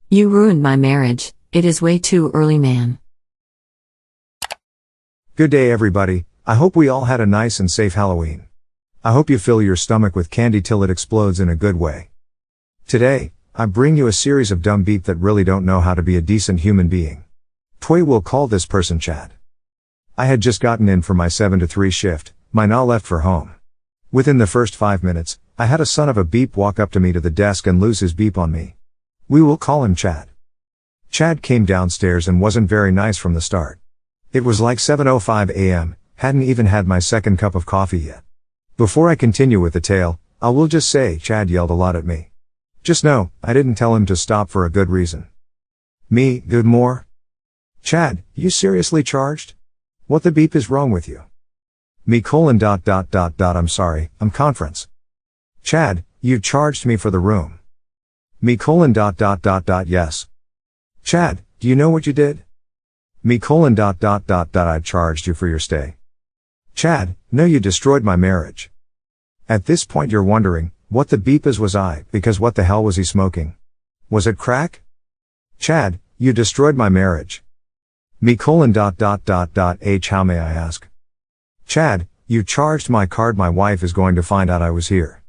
You ruined my marriage. It is way too early, man. Good day, everybody. I hope we all had a nice and safe Halloween. I hope you fill your stomach with candy till it explodes in a good way. Today, I bring you a series of dumb beep that really don't know how to be a decent human being. We'll call this person Chad. I had just gotten in for my 7 to 3 shift, my na left for home. Within the first 5 minutes, I had a son of a beep walk up to me to the desk and lose his beep on me. We will call him Chad. Chad came downstairs and wasn't very nice from the start. It was like 7:05 a.m., hadn't even had my second cup of coffee yet. Before I continue with the tale, I will just say Chad yelled a lot at me. Just know, I didn't tell him to stop for a good reason. Me, good more? Chad, you seriously charged? What the beep is wrong with you? Me : I'm sorry, I'm conference. Chad, you charged me for the room. Me : yes. Chad, do you know what you did? Me : I charged you for your stay. Chad, no, you destroyed my marriage. At this point you're wondering, what the beep is was I, because what the hell was he smoking? Was it crack? Chad, you destroyed my marriage. Me : how may I ask? Chad, you charged my card, my wife is going to find out I was here.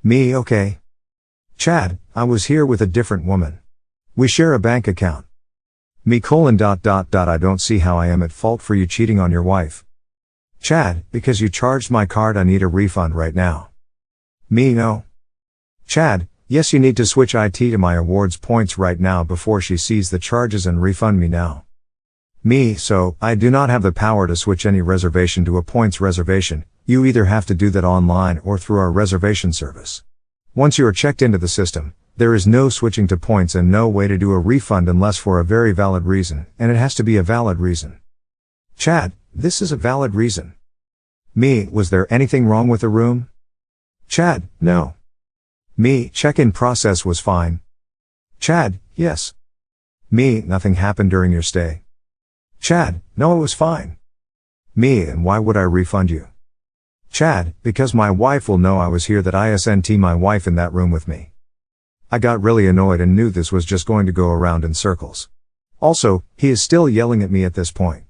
Me: okay. Chad, I was here with a different woman. We share a bank account. Me : I don't see how I am at fault for you cheating on your wife. Chad, because you charged my card, I need a refund right now. Me: no. Chad, yes, you need to switch IT to my awards points right now before she sees the charges and refund me now. Me: so, I do not have the power to switch any reservation to a points reservation, you either have to do that online or through our reservation service. Once you are checked into the system, there is no switching to points and no way to do a refund unless for a very valid reason, and it has to be a valid reason. Chad, this is a valid reason. Me: was there anything wrong with the room? Chad: no. Me: check-in process was fine. Chad: yes. Me: nothing happened during your stay. Chad: no, it was fine. Me: and why would I refund you? Chad: because my wife will know I was here, that isn't my wife in that room with me. I got really annoyed and knew this was just going to go around in circles. Also, he is still yelling at me at this point.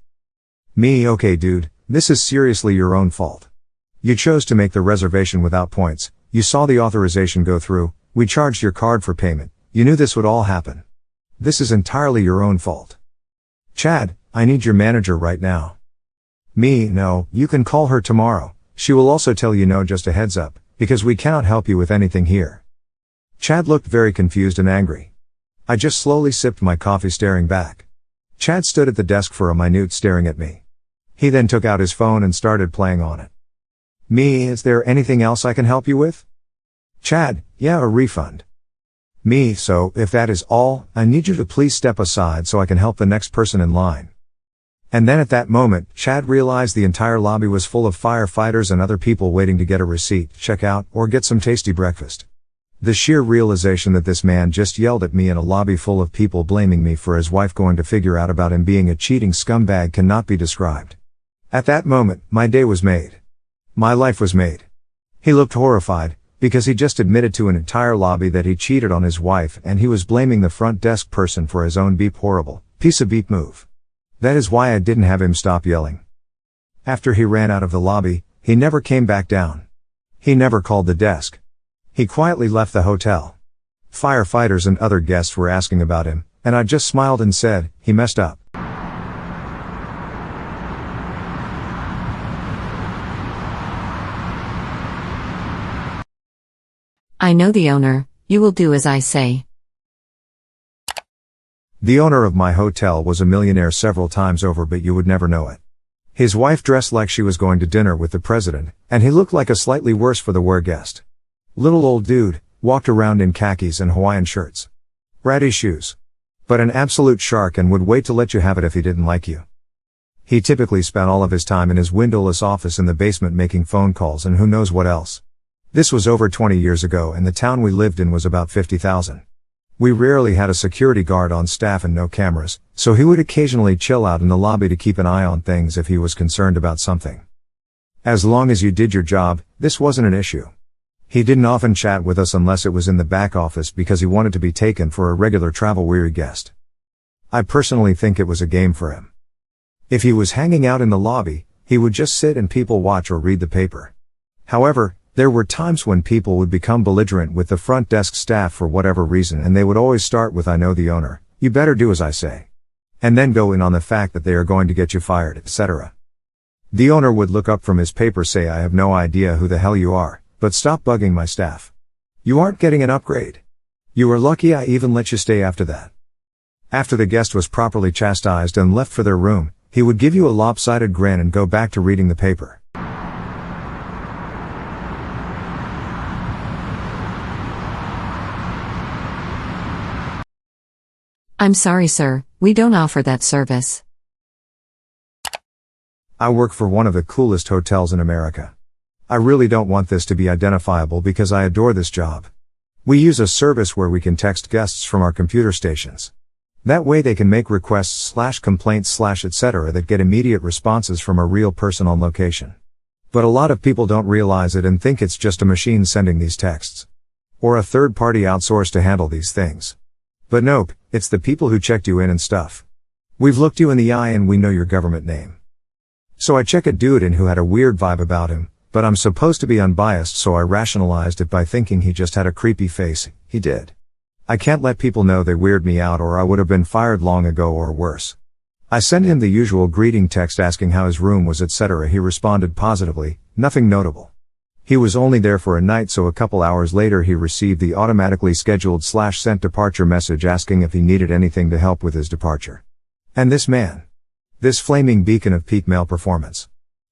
Me: okay dude, this is seriously your own fault. You chose to make the reservation without points, you saw the authorization go through, we charged your card for payment, you knew this would all happen. This is entirely your own fault. Chad, I need your manager right now. Me: no, you can call her tomorrow, she will also tell you no, just a heads up, because we cannot help you with anything here. Chad looked very confused and angry. I just slowly sipped my coffee staring back. Chad stood at the desk for a minute staring at me. He then took out his phone and started playing on it. Me: is there anything else I can help you with? Chad: yeah, a refund. Me: so, if that is all, I need you to please step aside so I can help the next person in line. And then at that moment, Chad realized the entire lobby was full of firefighters and other people waiting to get a receipt, check out, or get some tasty breakfast. The sheer realization that this man just yelled at me in a lobby full of people blaming me for his wife going to figure out about him being a cheating scumbag cannot be described. At that moment, my day was made. My life was made. He looked horrified, because he just admitted to an entire lobby that he cheated on his wife and he was blaming the front desk person for his own beep horrible piece of beep move. That is why I didn't have him stop yelling. After he ran out of the lobby, he never came back down. He never called the desk. He quietly left the hotel. Firefighters and other guests were asking about him, and I just smiled and said, he messed up. I know the owner, you will do as I say. The owner of my hotel was a millionaire several times over, but you would never know it. His wife dressed like she was going to dinner with the president, and he looked like a slightly worse for the wear guest. Little old dude, walked around in khakis and Hawaiian shirts. Ratty shoes. But an absolute shark and would wait to let you have it if he didn't like you. He typically spent all of his time in his windowless office in the basement making phone calls and who knows what else. This was over 20 years ago and the town we lived in was about 50,000. We rarely had a security guard on staff and no cameras, so he would occasionally chill out in the lobby to keep an eye on things if he was concerned about something. As long as you did your job, this wasn't an issue. He didn't often chat with us unless it was in the back office because he wanted to be taken for a regular travel-weary guest. I personally think it was a game for him. If he was hanging out in the lobby, he would just sit and people watch or read the paper. However, there were times when people would become belligerent with the front desk staff for whatever reason, and they would always start with "I know the owner, you better do as I say," and then go in on the fact that they are going to get you fired, etc. The owner would look up from his paper, say, "I have no idea who the hell you are, but stop bugging my staff. You aren't getting an upgrade. You are lucky I even let you stay after that." After the guest was properly chastised and left for their room, he would give you a lopsided grin and go back to reading the paper. I'm sorry, sir, we don't offer that service. I work for one of the coolest hotels in America. I really don't want this to be identifiable because I adore this job. We use a service where we can text guests from our computer stations. That way they can make requests / complaints / etc. that get immediate responses from a real person on location. But a lot of people don't realize it and think it's just a machine sending these texts. Or a third party outsourced to handle these things. But nope, it's the people who checked you in and stuff. We've looked you in the eye and we know your government name. So I check a dude in who had a weird vibe about him, but I'm supposed to be unbiased, so I rationalized it by thinking he just had a creepy face. He did. I can't let people know they weird me out or I would have been fired long ago or worse. I sent him the usual greeting text asking how his room was, etc. He responded positively, nothing notable. He was only there for a night, so a couple hours later he received the automatically scheduled / sent departure message asking if he needed anything to help with his departure. And this man, this flaming beacon of peak male performance,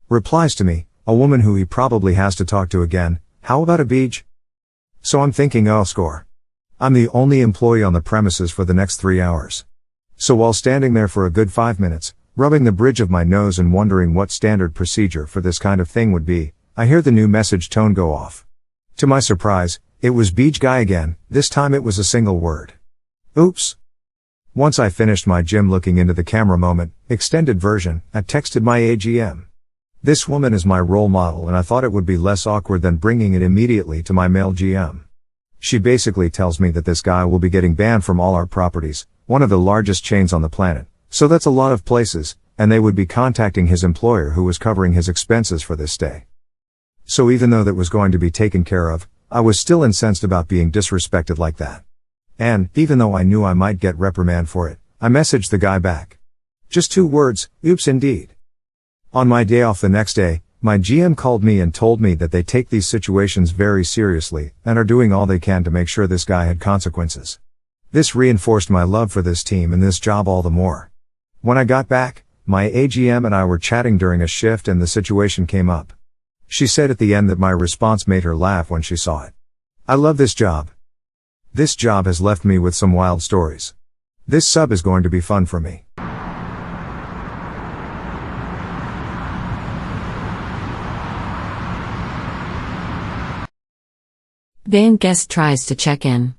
replies to me, a woman who he probably has to talk to again, "How about a beach?" So I'm thinking, oh, score. I'm the only employee on the premises for the next 3 hours. So while standing there for a good 5 minutes, rubbing the bridge of my nose and wondering what standard procedure for this kind of thing would be, I hear the new message tone go off. To my surprise, it was beach guy again. This time it was a single word. Oops. Once I finished my gym looking into the camera moment, extended version, I texted my AGM. This woman is my role model and I thought it would be less awkward than bringing it immediately to my male GM. She basically tells me that this guy will be getting banned from all our properties, one of the largest chains on the planet, so that's a lot of places, and they would be contacting his employer who was covering his expenses for this stay. So even though that was going to be taken care of, I was still incensed about being disrespected like that. And, even though I knew I might get reprimand for it, I messaged the guy back. Just 2 words, oops indeed. On my day off the next day, my GM called me and told me that they take these situations very seriously and are doing all they can to make sure this guy had consequences. This reinforced my love for this team and this job all the more. When I got back, my AGM and I were chatting during a shift and the situation came up. She said at the end that my response made her laugh when she saw it. I love this job. This job has left me with some wild stories. This sub is going to be fun for me. Banned guest tries to check in.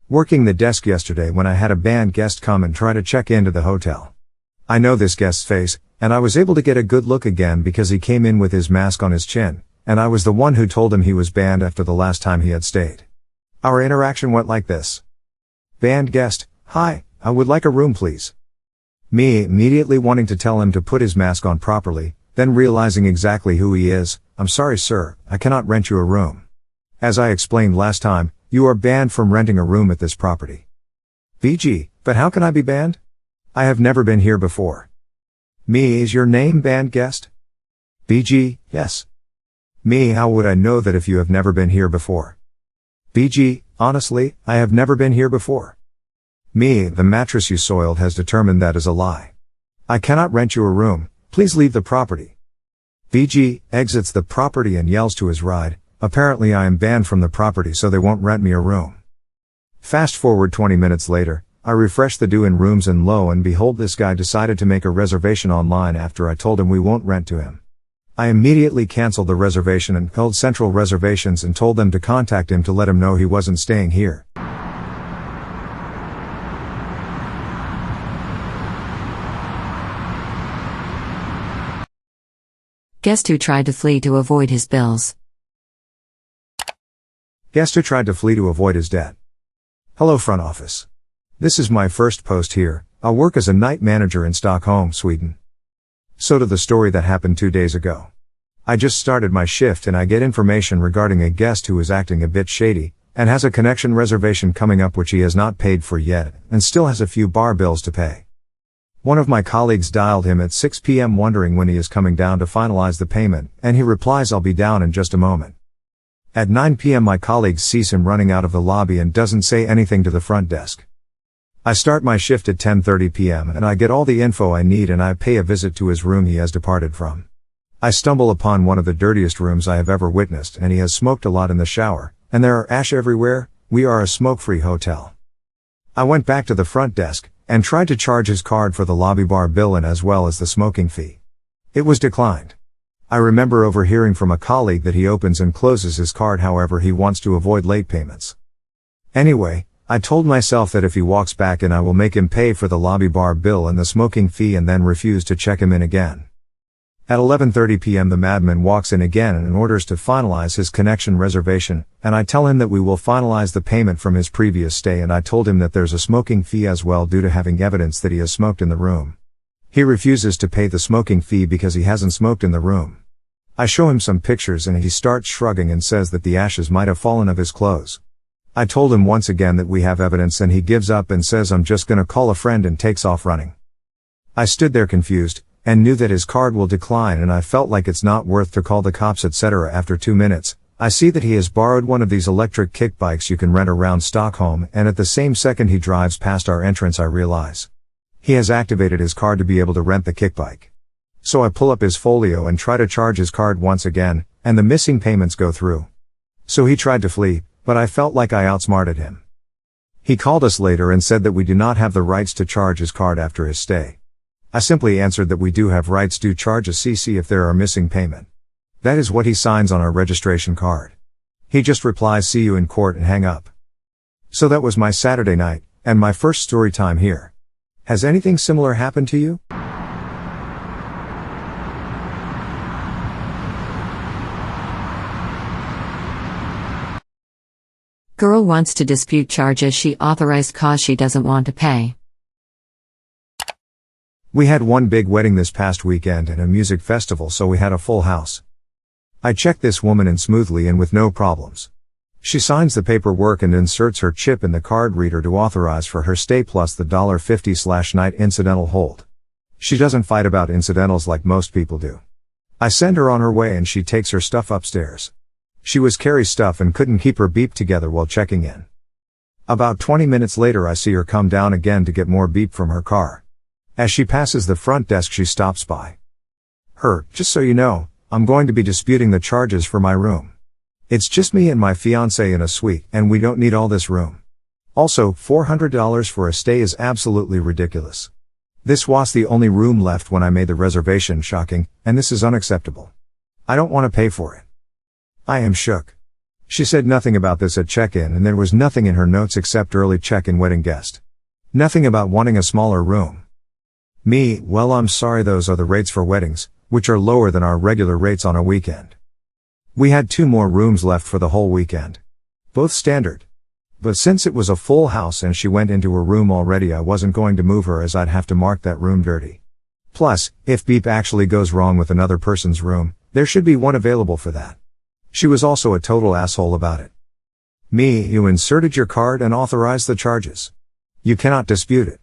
Working the desk yesterday when I had a banned guest come and try to check into the hotel. I know this guest's face, and I was able to get a good look again because he came in with his mask on his chin, and I was the one who told him he was banned after the last time he had stayed. Our interaction went like this. Banned guest, "Hi, I would like a room please." Me immediately wanting to tell him to put his mask on properly, then realizing exactly who he is, "I'm sorry sir, I cannot rent you a room. As I explained last time, you are banned from renting a room at this property." BG, but how can I be banned? I have never been here before. Me, is your name banned guest? BG, yes. Me, how would I know that if you have never been here before? BG, honestly, I have never been here before. Me, the mattress you soiled has determined that is a lie. I cannot rent you a room, please leave the property. BG, exits the property and yells to his ride, "Apparently I am banned from the property so they won't rent me a room." Fast forward 20 minutes later, I refresh the do in rooms and lo and behold this guy decided to make a reservation online after I told him we won't rent to him. I immediately canceled the reservation and called Central Reservations and told them to contact him to let him know he wasn't staying here. Guest who tried to flee to avoid his bills. Guest who tried to flee to avoid his debt. Hello front office. This is my first post here. I work as a night manager in Stockholm, Sweden. So to the story that happened 2 days ago. I just started my shift and I get information regarding a guest who is acting a bit shady, and has a connection reservation coming up which he has not paid for yet, and still has a few bar bills to pay. One of my colleagues dialed him at 6 p.m. wondering when he is coming down to finalize the payment, and he replies, "I'll be down in just a moment." At 9 p.m. my colleague sees him running out of the lobby and doesn't say anything to the front desk. I start my shift at 10:30 p.m. and I get all the info I need and I pay a visit to his room he has departed from. I stumble upon one of the dirtiest rooms I have ever witnessed, and he has smoked a lot in the shower, and there are ash everywhere. We are a smoke-free hotel. I went back to the front desk and tried to charge his card for the lobby bar bill and as well as the smoking fee. It was declined. I remember overhearing from a colleague that he opens and closes his card, however he wants to avoid late payments. Anyway, I told myself that if he walks back in I will make him pay for the lobby bar bill and the smoking fee and then refuse to check him in again. At 11:30 p.m. the madman walks in again and orders to finalize his connection reservation, and I tell him that we will finalize the payment from his previous stay, and I told him that there's a smoking fee as well due to having evidence that he has smoked in the room. He refuses to pay the smoking fee because he hasn't smoked in the room. I show him some pictures and he starts shrugging and says that the ashes might have fallen of his clothes. I told him once again that we have evidence and he gives up and says I'm just gonna call a friend and takes off running. I stood there confused, and knew that his card will decline, and I felt like it's not worth to call the cops etc. After 2 minutes, I see that he has borrowed one of these electric kick bikes you can rent around Stockholm, and at the same second he drives past our entrance I realize he has activated his card to be able to rent the kick bike. So I pull up his folio and try to charge his card once again, and the missing payments go through. So he tried to flee, but I felt like I outsmarted him. He called us later and said that we do not have the rights to charge his card after his stay. I simply answered that we do have rights to charge a CC if there are missing payment. That is what he signs on our registration card. He just replies "see you in court" and hang up. So that was my Saturday night, and my first story time here. Has anything similar happened to you? Girl wants to dispute charges she authorized cause she doesn't want to pay. We had one big wedding this past weekend and a music festival, so we had a full house. I checked this woman in smoothly and with no problems. She signs the paperwork and inserts her chip in the card reader to authorize for her stay plus the $50/night incidental hold. She doesn't fight about incidentals like most people do. I send her on her way and she takes her stuff upstairs. She was carry stuff and couldn't keep her beep together while checking in. About 20 minutes later I see her come down again to get more beep from her car. As she passes the front desk she stops by. "Just so you know, I'm going to be disputing the charges for my room. It's just me and my fiancé in a suite, and we don't need all this room. Also, $400 for a stay is absolutely ridiculous. This was the only room left when I made the reservation, shocking, and this is unacceptable. I don't want to pay for it." I am shook. She said nothing about this at check-in, and there was nothing in her notes except early check-in wedding guest. Nothing about wanting a smaller room. Me, well, I'm sorry, those are the rates for weddings, which are lower than our regular rates on a weekend. We had 2 more rooms left for the whole weekend. Both standard. But since it was a full house and she went into her room already, I wasn't going to move her as I'd have to mark that room dirty. Plus, if beep actually goes wrong with another person's room, there should be one available for that. She was also a total asshole about it. Me, you inserted your card and authorized the charges. You cannot dispute it.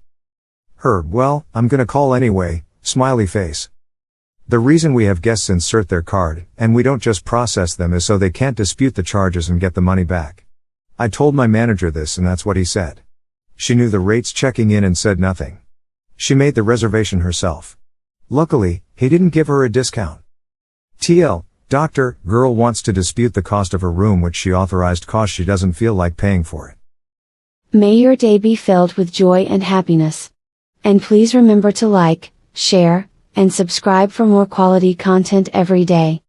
Well, I'm gonna call anyway, smiley face. The reason we have guests insert their card, and we don't just process them, is so they can't dispute the charges and get the money back. I told my manager this and that's what he said. She knew the rates checking in and said nothing. She made the reservation herself. Luckily, he didn't give her a discount. TL, doctor, girl wants to dispute the cost of her room which she authorized cause she doesn't feel like paying for it. May your day be filled with joy and happiness. And please remember to like, share, and subscribe for more quality content every day.